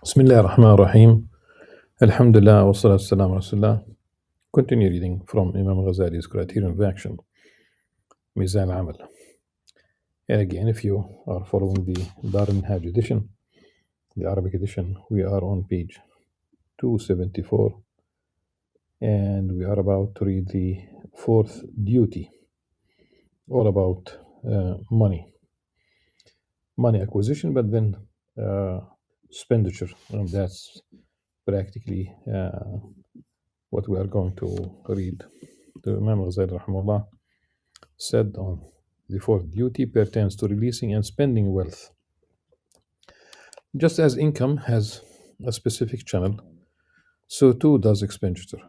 Bismillah ar-Rahman ar-Rahim. Alhamdulillah wa salatu salam ala Rasulullah. Continue reading from Imam Ghazali's Criterion of Action, Mizan Amal. And again, if you are following the Dar al-Minhaj edition, the Arabic edition, we are on page 274, and we are about to read the fourth duty, all about money acquisition, but then expenditure, and that's practically what we are going to read. The Imam Ghazali rahimahullah said on the fourth duty pertains to releasing and spending wealth. Just as income has a specific channel, so too does expenditure,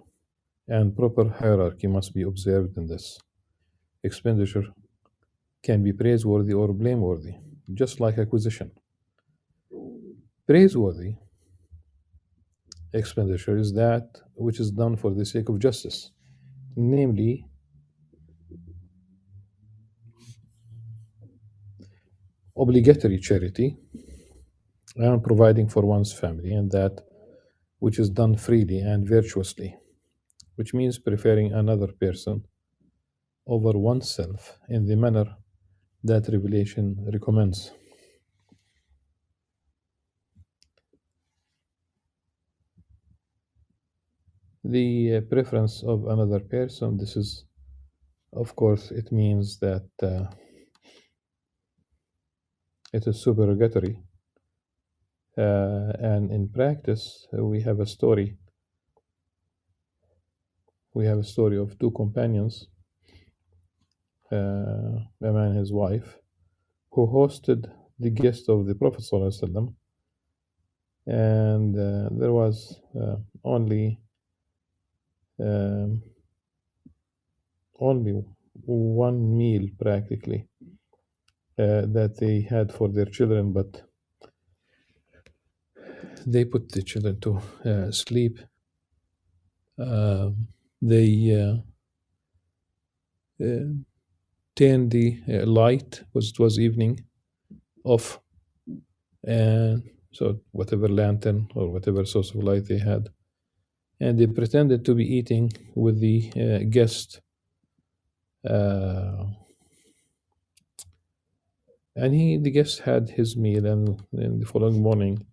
and proper hierarchy must be observed in this. Expenditure can be praiseworthy or blameworthy, just like acquisition. Praiseworthy expenditure is that which is done for the sake of justice, namely obligatory charity and providing for one's family, and that which is done freely and virtuously, which means preferring another person over oneself in the manner that Revelation recommends. The preference of another person, this is, of course, it means that it is supererogatory. And in practice, we have a story. We have a story of two companions, a man and his wife, who hosted the guest of the Prophet ﷺ, and there was only one meal practically that they had for their children, but they put the children to sleep. They turned the light, because it was evening, off, and so whatever lantern or whatever source of light they had, and they pretended to be eating with the guest. And the guest had his meal, and in the following morning,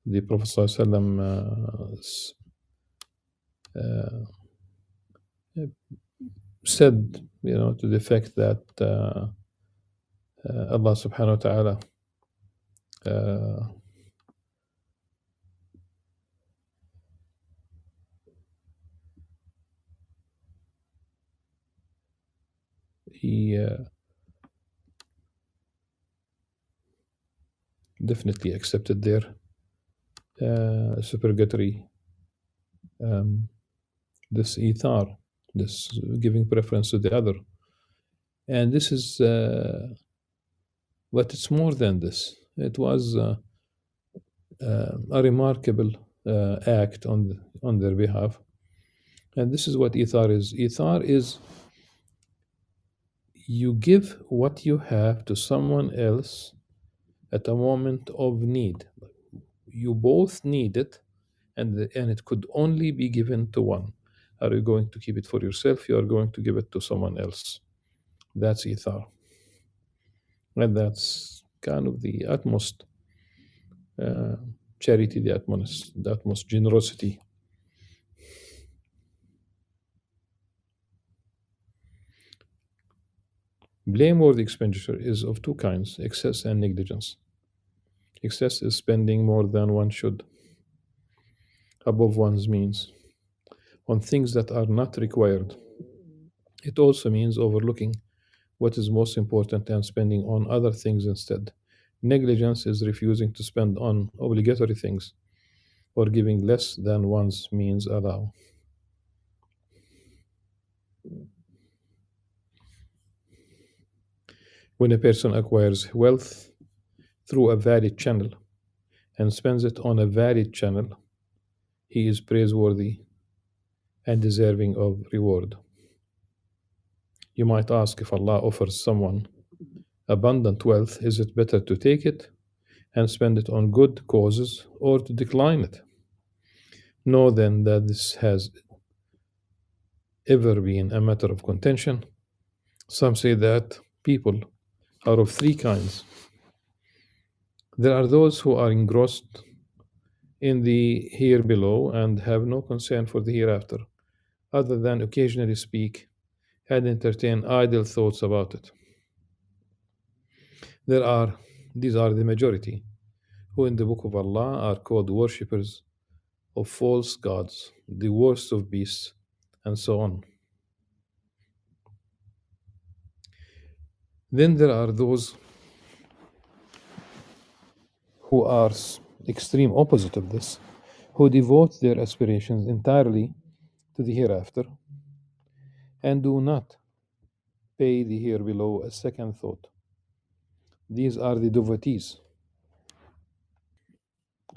the Prophet ﷺ said, to the effect that Allah subhanahu wa ta'ala he definitely accepted their supererogatory, this ithar, this giving preference to the other. And this is, but it's more than this. It was a remarkable act on their behalf. And this is what ithar is. Ithar is you give what you have to someone else at a moment of need. You both need it, and it could only be given to one. Are you going to keep it for yourself? You are going to give it to someone else. That's ithar. And that's kind of the utmost charity, the utmost generosity. Blameworthy expenditure is of two kinds: excess and negligence. Excess is spending more than one should, above one's means, on things that are not required. It also means overlooking what is most important and spending on other things instead. Negligence is refusing to spend on obligatory things or giving less than one's means allow. When a person acquires wealth through a valid channel and spends it on a valid channel, he is praiseworthy and deserving of reward. You might ask, if Allah offers someone abundant wealth, is it better to take it and spend it on good causes or to decline it. Know then that this has ever been a matter of contention. Some say that people are of three kinds. There are those who are engrossed in the here below and have no concern for the hereafter, other than occasionally speak and entertain idle thoughts about it. These are the majority, who in the book of Allah are called worshippers of false gods, the worst of beasts, and so on. Then there are those who are extreme opposite of this, who devote their aspirations entirely to the hereafter and do not pay the here below a second thought. These are the devotees.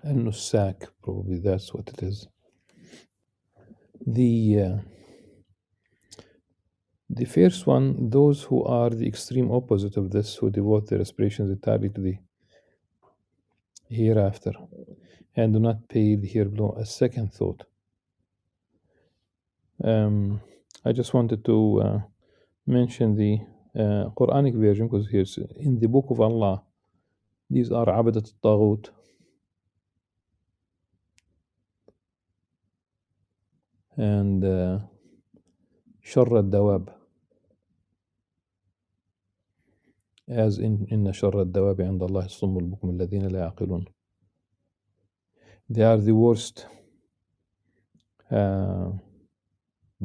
And Nusak, probably that's what it is. The first one, those who are the extreme opposite of this, who devote their aspirations entirely to the hereafter and do not pay the here below a second thought. I just wanted to mention the Quranic version because here's in the book of Allah. These are Abadat al-Taghut. And Sharr al-Dawab. As in Sharr al-Dawab عند الله الصم البكم الذين لا يعقلون. They are the worst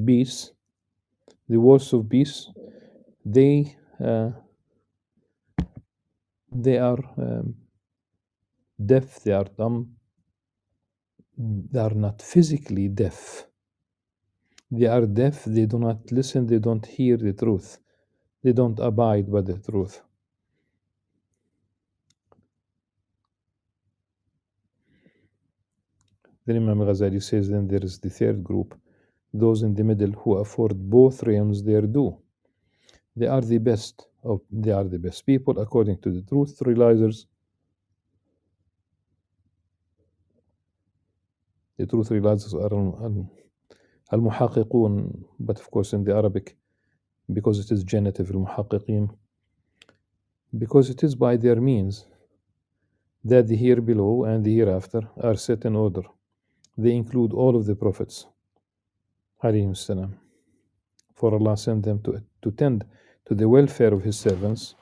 beasts, the worst of beasts. They are deaf, they are dumb, they are not physically deaf. They are deaf, they do not listen, they don't hear the truth, they don't abide by the truth. Then Imam Al-Ghazali says, then there is the third group, those in the middle who afford both realms their due. They are the best people according to the truth realizers. The truth realizers are al-muhaqiqun, but of course in the Arabic, because it is genitive, al-muhaqiqin, because it is by their means that the here below and the hereafter are set in order. They include all of the prophets, alayhim salam, for Allah sent them to tend to the welfare of His servants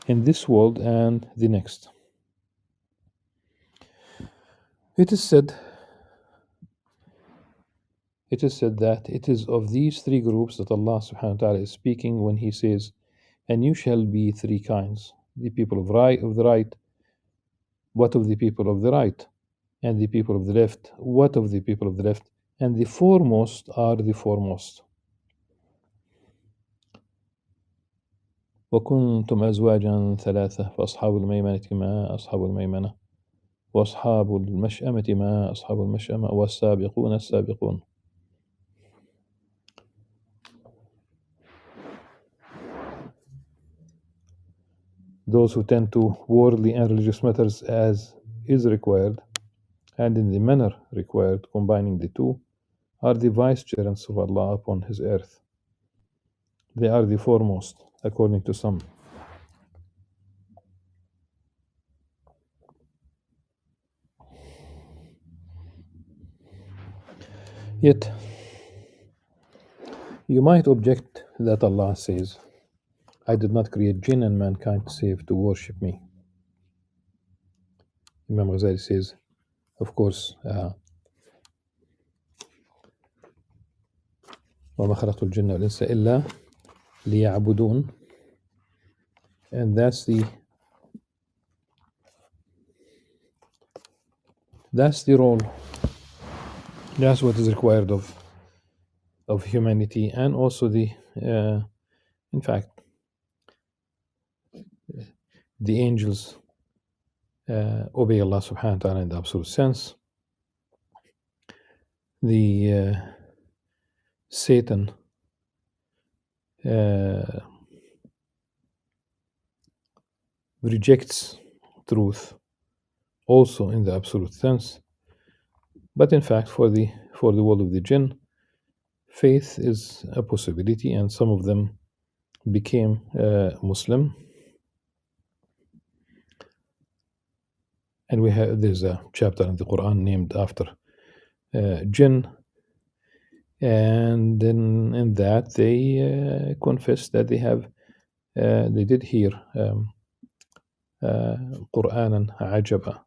in this world and the next. It is said that it is of these three groups that Allah subhanahu wa ta'ala is speaking when He says, and you shall be three kinds, the people of the right, what of the people of the right, and the people of the left, what of the people of the left, and the foremost are the foremost. وكنتم أزواجا ثلاثة فأصحاب الميمنة ما أصحاب الميمنة وأصحاب المشأمة ما أصحاب المشأمة والسابقون السابقون. Those who tend to worldly and religious matters as is required and in the manner required, combining the two, are the vicegerents of Allah upon His earth. They are the foremost, according to some. Yet, you might object that Allah says, I did not create jinn and mankind save to worship me. Imam Ghazali says, of course, وَمَا خَلَقْتُ الْجِنَّ وَالْإِنسَ إِلَّا لِيَعْبُدُونَ. And that's the role. That's what is required of humanity, and also in fact, the angels obey Allah subhanahu wa ta'ala in the absolute sense. The Satan rejects truth also in the absolute sense. But in fact, for the world of the jinn, faith is a possibility, and some of them became Muslim. And there's a chapter in the Quran named after jinn, and then in that they confess that they did hear Qur'anan ajaba,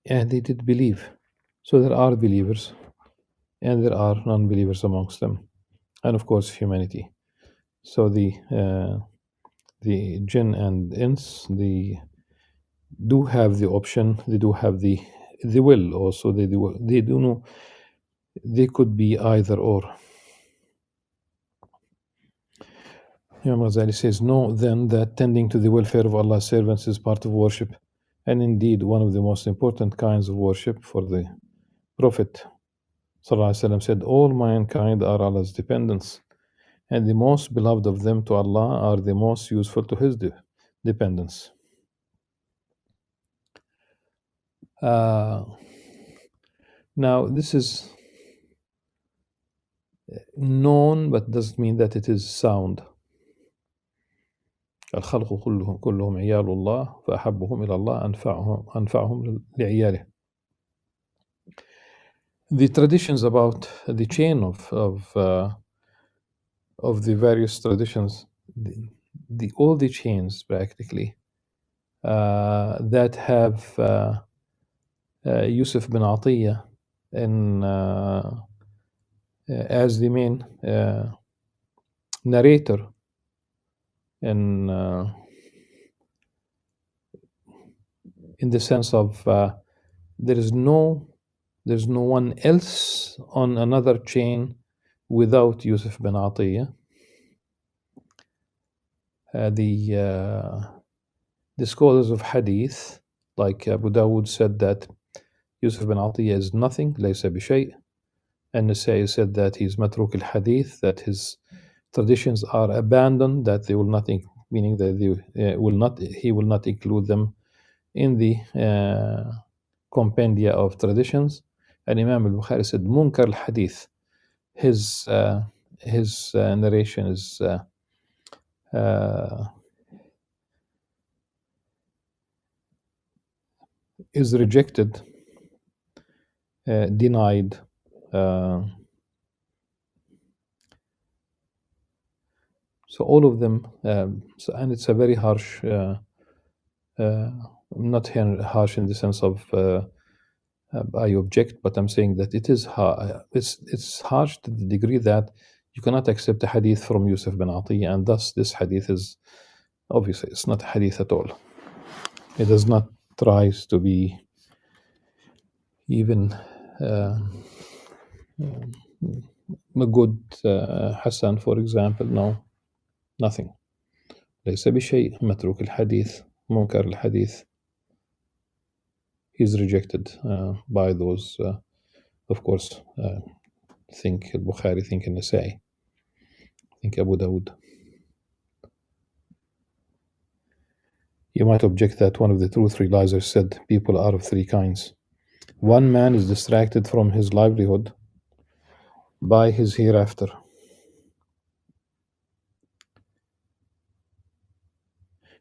and they did believe. So there are believers and there are non-believers amongst them, and of course humanity. So the jinn and ins, they do have the option, they do have the will also. They do know they could be either or. Imam Ghazali says, know then that tending to the welfare of Allah's servants is part of worship, and indeed one of the most important kinds of worship. For the Prophet ﷺ said, all mankind are Allah's dependents, and the most beloved of them to Allah are the most useful to his dependents. Now this is known, but doesn't mean that it is sound. الخلق كلهم عيال الله فأحبهم إلى الله أنفعهم لعياله. The traditions about the chain of the various traditions, all the chains practically that have Yusuf bin Atiyah as the main narrator, and in the sense of there's no one else on another chain without Yusuf bin Atiyah. The scholars of hadith, like Abu Dawud, said that Yusuf bin Atiyah is nothing, laysa bishay', and Nasai said that he's matruk al-hadith, that his traditions are abandoned, that they will not, meaning that he will not include them in the compendia of traditions. And Imam al-Bukhari said munkar al-hadith. His narration is rejected, denied. So all of them, and it's a very harsh, not harsh in the sense of I object, but I'm saying that it is it's harsh to the degree that you cannot accept a hadith from Yusuf bin Atiyah, and thus this hadith is obviously it's not a hadith at all. It does not try to be even a good Hassan, for example. No, nothing. ليس بشيء متروك الحديث منكر الحديث. He's rejected by those, of course, think Al-Bukhari, think Al-Nasai, think Abu Dawud. You might object that one of the truth realizers said people are of three kinds. One man is distracted from his livelihood by his hereafter.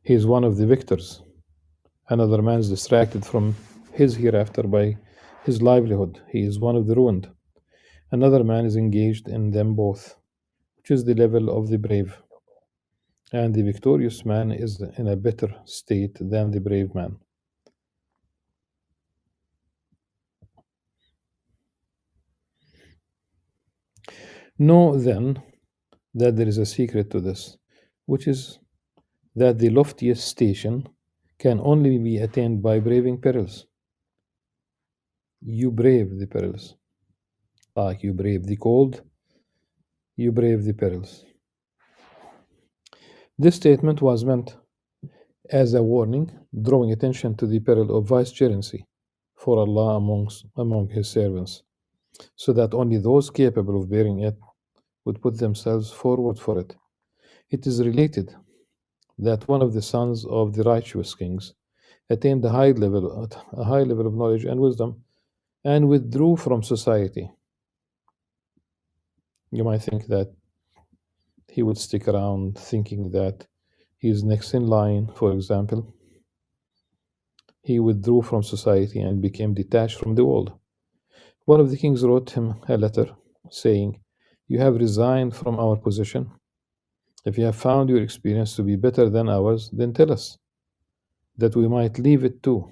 He is one of the victors. Another man is distracted from his hereafter by his livelihood. He is one of the ruined. Another man is engaged in them both, which is the level of the brave. And the victorious man is in a better state than the brave man. Know then that there is a secret to this, which is that the loftiest station can only be attained by braving perils. You brave the perils. Like you brave the cold, you brave the perils. This statement was meant as a warning, drawing attention to the peril of vicegerency for Allah among His servants, so that only those capable of bearing it would put themselves forward for it. It is related that one of the sons of the righteous kings attained a high level of knowledge and wisdom, and withdrew from society. You might think that he would stick around thinking that he's next in line, for example. He withdrew from society and became detached from the world. One of the kings wrote him a letter saying, "You have resigned from our position. If you have found your experience to be better than ours, then tell us, that we might leave it too.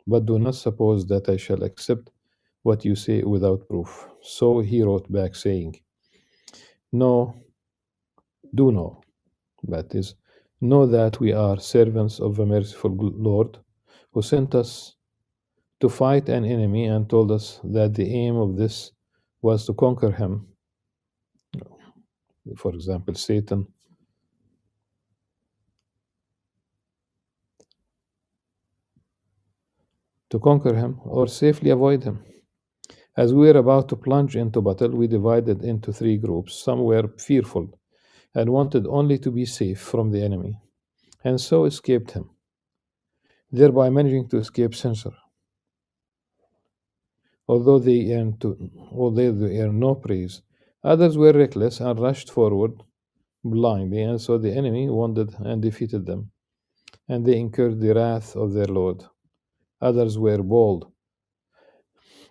But do not suppose that I shall accept what you say without proof." So he wrote back saying, "No, do know, that is, know that we are servants of a merciful Lord who sent us to fight an enemy and told us that the aim of this was to conquer him." For example, Satan. To conquer him or safely avoid him. As we were about to plunge into battle, we divided into 3 groups. Some were fearful and wanted only to be safe from the enemy, and so escaped him, thereby managing to escape censure. Although they earned no praise, others were reckless and rushed forward blindly, and so the enemy wounded and defeated them, and they incurred the wrath of their Lord. Others were bold,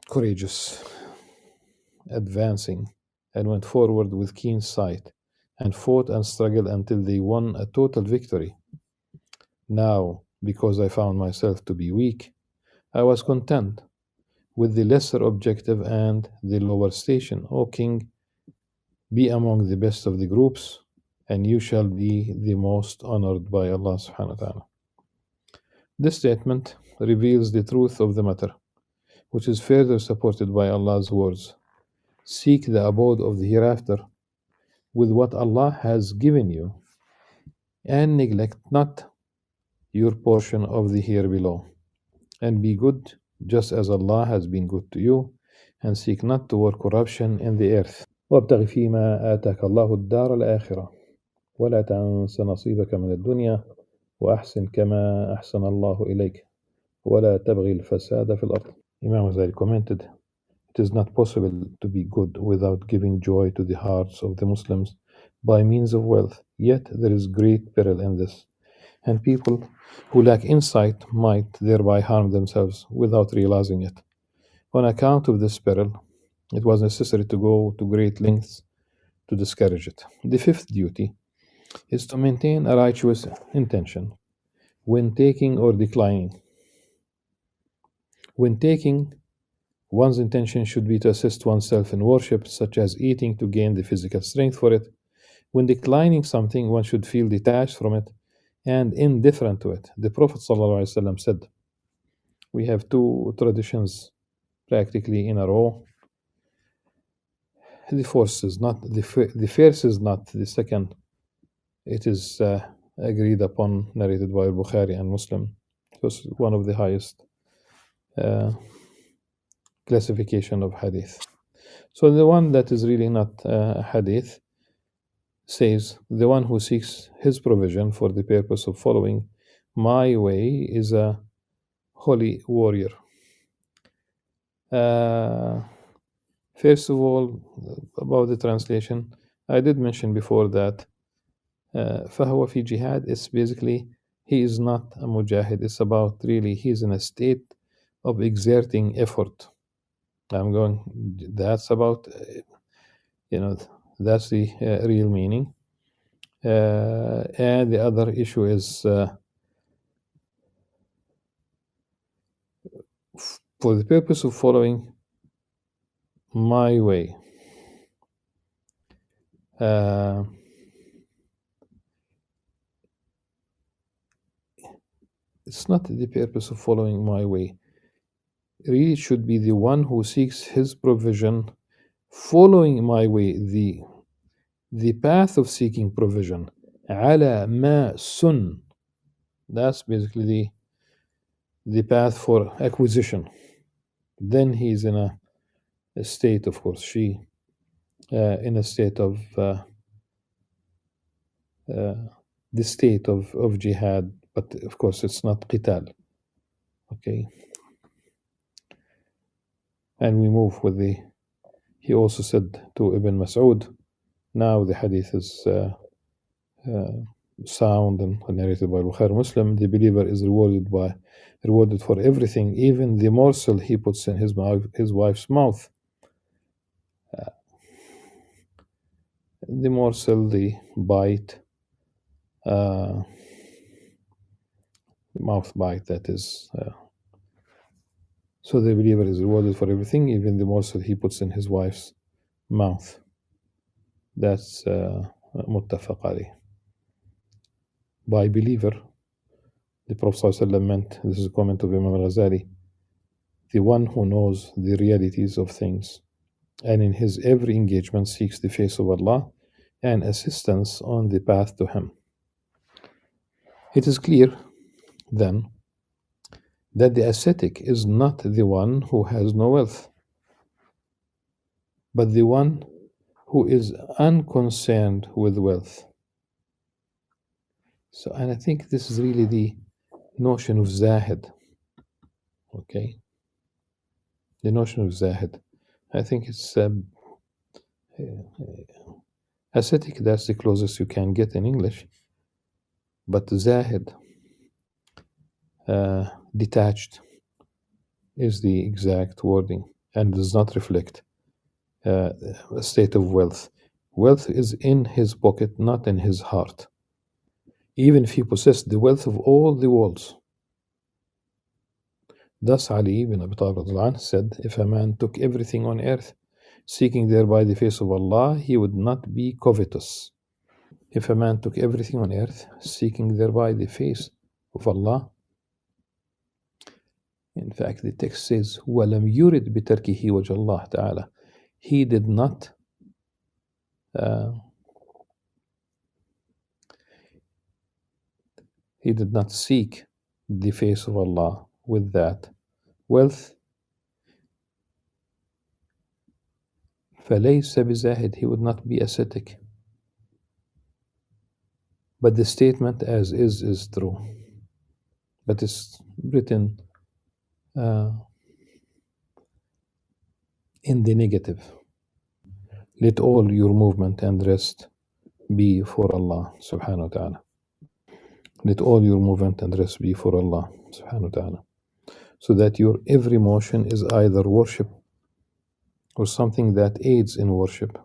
courageous, advancing, and went forward with keen sight, and fought and struggled until they won a total victory. Now, because I found myself to be weak, I was content with the lesser objective and the lower station. O king, be among the best of the groups, and you shall be the most honored by Allah subhanahu wa ta'ala. This statement reveals the truth of the matter, which is further supported by Allah's words. Seek the abode of the hereafter with what Allah has given you, and neglect not your portion of the here below, and be good just as Allah has been good to you, and seek not to work corruption in the earth. وابتغ فيما آتاك الله الدار الآخرة ولا تنس نصيبك من الدنيا وأحسن كما أحسن الله إليك ولا تبغي الفساد في الأرض. Imam Ghazali commented, "It is not possible to be good without giving joy to the hearts of the Muslims by means of wealth, yet there is great peril in this, and people who lack insight might thereby harm themselves without realizing it. On account of this peril, it was necessary to go to great lengths to discourage it. The 5th duty is to maintain a righteous intention when taking or declining. When taking, one's intention should be to assist oneself in worship, such as eating to gain the physical strength for it. When declining something, one should feel detached from it and indifferent to it. The Prophet ﷺ said, we have 2 traditions practically in a row. The first is not the second. It is agreed upon, narrated by Bukhari and Muslim. It was one of the highest classification of hadith. So the one that is really not hadith says, the one who seeks his provision for the purpose of following my way is a holy warrior. First of all, about the translation, I did mention before that فهو في jihad is basically, he is not a mujahid. It's about really, he's in a state of exerting effort. That's about, that's the real meaning. And the other issue is for the purpose of following my way. It's not the purpose of following my way. Really, it should be the one who seeks his provision, following my way, the path of seeking provision. على ما sun. That's basically the path for acquisition. Then he's in a state, of course, in a state of the state of jihad, but of course it's not qital. Okay, and we move with the. He also said to Ibn Mas'ud, now the hadith is sound and narrated by Bukhari Muslim. The believer is rewarded for everything, even the morsel he puts in his wife's mouth. The morsel, the bite, the mouth bite, that is. So the believer is rewarded for everything, even the morsel he puts in his wife's mouth. That's muttafaq alayh. By believer, the Prophet ﷺ meant, this is a comment of Imam Al-Ghazali, the one who knows the realities of things, and in his every engagement seeks the face of Allah and assistance on the path to Him. It is clear, then, that the ascetic is not the one who has no wealth, but the one who is unconcerned with wealth. So, and I think this is really the notion of Zahid. Okay? The notion of Zahid. I think it's ascetic, that's the closest you can get in English. But Zahid, detached, is the exact wording and does not reflect a state of wealth. Wealth is in his pocket, not in his heart. Even if he possessed the wealth of all the worlds. Thus Ali ibn Abi Talib said, if a man took everything on earth, seeking thereby the face of Allah, he would not be covetous. If a man took everything on earth, seeking thereby the face of Allah, in fact, the text says, وَلَمْ يُرِدْ بِتَرْكِهِ وَجْهَ اللَّهِ تَعَالَى. He did not seek the face of Allah with that wealth. فَلَيْسَ بِزَاهِدٍ. He would not be ascetic. But the statement as is true. But it's written in the negative. Let all your movement and rest be for Allah subhanahu wa ta'ala. Let all your movement and rest be for Allah subhanahu wa ta'ala. So that your every motion is either worship or something that aids in worship,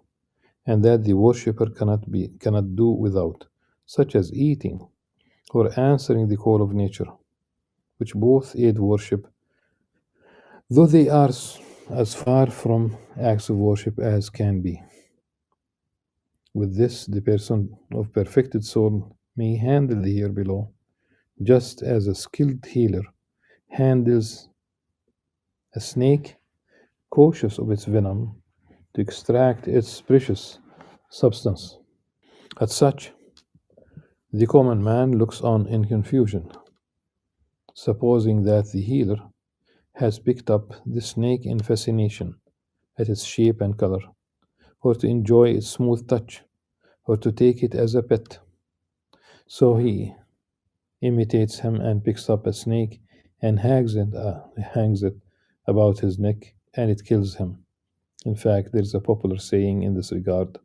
and that the worshipper cannot do without, such as eating or answering the call of nature, which both aid worship, though they are as far from acts of worship as can be. With this, the person of perfected soul may handle the here below, just as a skilled healer handles a snake, cautious of its venom, to extract its precious substance. As such, the common man looks on in confusion, supposing that the healer has picked up the snake in fascination at its shape and color, or to enjoy its smooth touch, or to take it as a pet. So he imitates him and picks up a snake and hangs it about his neck, and it kills him. In fact, there is a popular saying in this regard: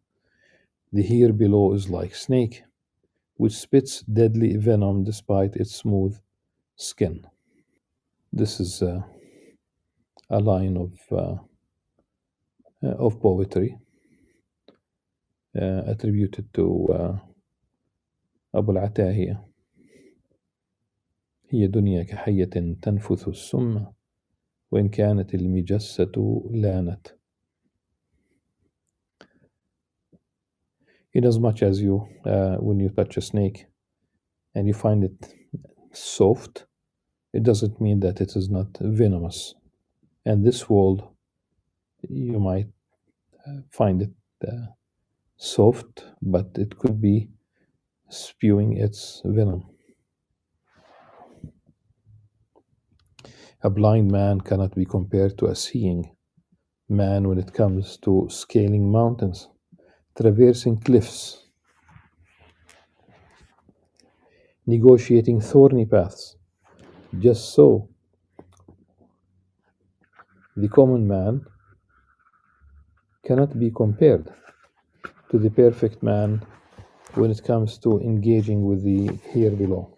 the here below is like snake, which spits deadly venom despite its smooth skin. This is a line of poetry attributed to أبو العتاهية. هي دنيا كحية تنفث السم وإن كانت المجسة لانت. Inasmuch as you, when you touch a snake and you find it soft, it doesn't mean that it is not venomous. And this world, you might find it soft, but it could be spewing its venom. A blind man cannot be compared to a seeing man when it comes to scaling mountains, traversing cliffs, negotiating thorny paths. Just so, the common man cannot be compared to the perfect man when it comes to engaging with the here below.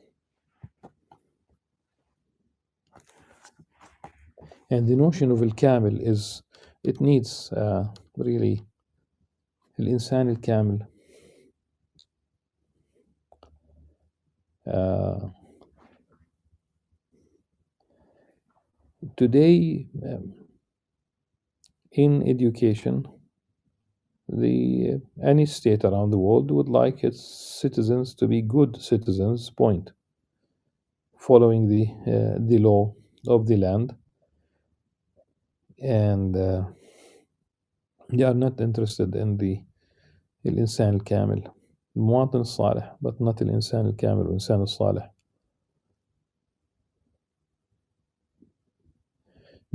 And the notion of al-kamil is, it needs really الإنسان الكامل. Today, in education, any state around the world would like its citizens to be good citizens, point, following the law of the land, and they are not interested in the الإنسان الكامل, المواطن الصالح, but not الإنسان الكامل والإنسان الصالح.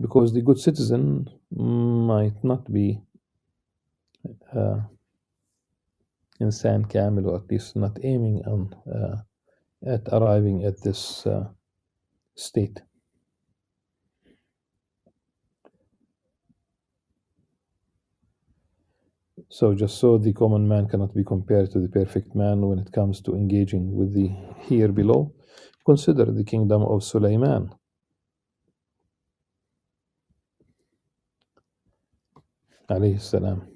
Because the good citizen might not be إنسان كامل, or at least not aiming on at arriving at this state. So just so the common man cannot be compared to the perfect man when it comes to engaging with the here below, consider the kingdom of Sulaiman. Alayhi salam.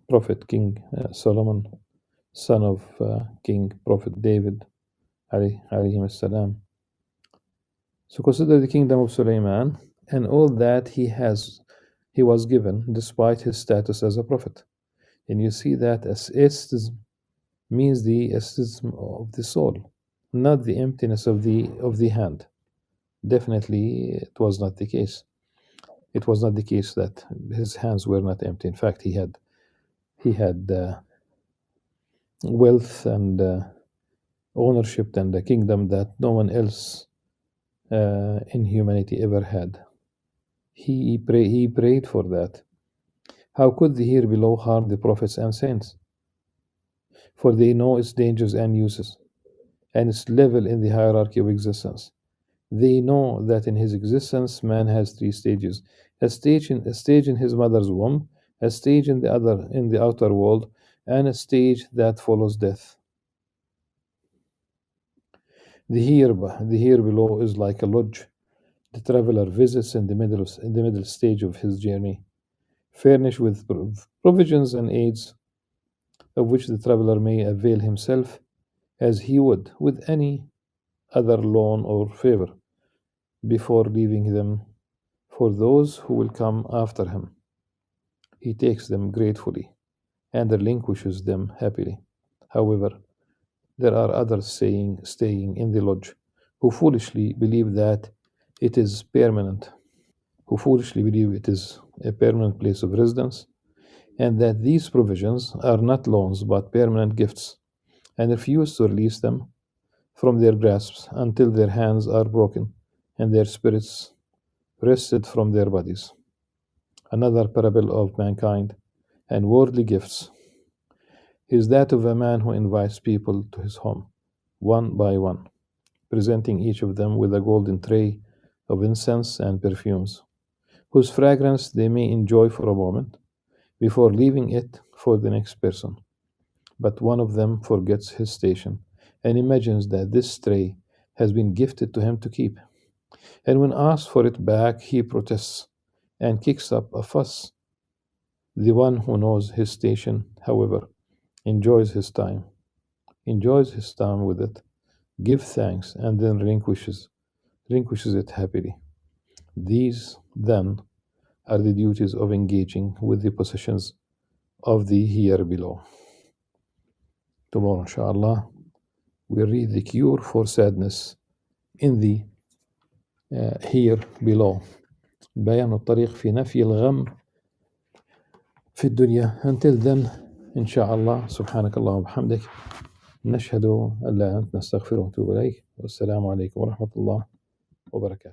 Prophet King Solomon, son of King Prophet David, alayhi salam. So consider the kingdom of Sulaiman and all that he was given despite his status as a prophet. And you see that asceticism means the asceticism of the soul, not the emptiness of the hand. Definitely it was not the case. It was not the case that his hands were not empty. In fact, he had wealth and ownership and a kingdom that no one else in humanity ever had. He prayed for that. How could the here below harm the prophets and saints? For they know its dangers and uses, and its level in the hierarchy of existence. They know that in his existence, man has three stages: a stage in his mother's womb, a stage in the outer world, and a stage that follows death. The here below is like a lodge the traveler visits in the middle stage of his journey, furnished with provisions and aids of which the traveler may avail himself as he would with any other loan or favor, before leaving them for those who will come after him. He takes them gratefully and relinquishes them happily. However, there are others staying in the lodge who foolishly believe that it is permanent, who foolishly believe it is a permanent place of residence, and that these provisions are not loans but permanent gifts, and refuse to release them from their grasps until their hands are broken and their spirits wrested from their bodies. Another parable of mankind and worldly gifts is that of a man who invites people to his home, one by one, presenting each of them with a golden tray of incense and perfumes, whose fragrance they may enjoy for a moment before leaving it for the next person. But one of them forgets his station and imagines that this tray has been gifted to him to keep. And when asked for it back, he protests and kicks up a fuss. The one who knows his station, however, enjoys his time with it, gives thanks, and then relinquishes it happily. These, then, are the duties of engaging with the possessions of the here below. Tomorrow, inshallah, we'll read the cure for sadness in the here below. بيان الطريق في نفي الغم في الدنيا. Until then, inshallah, سبحانك اللهم وبحمدك نشهد أن لا أنت نستغفره ونتوب إليك. والسلام عليكم ورحمة الله وبركاته.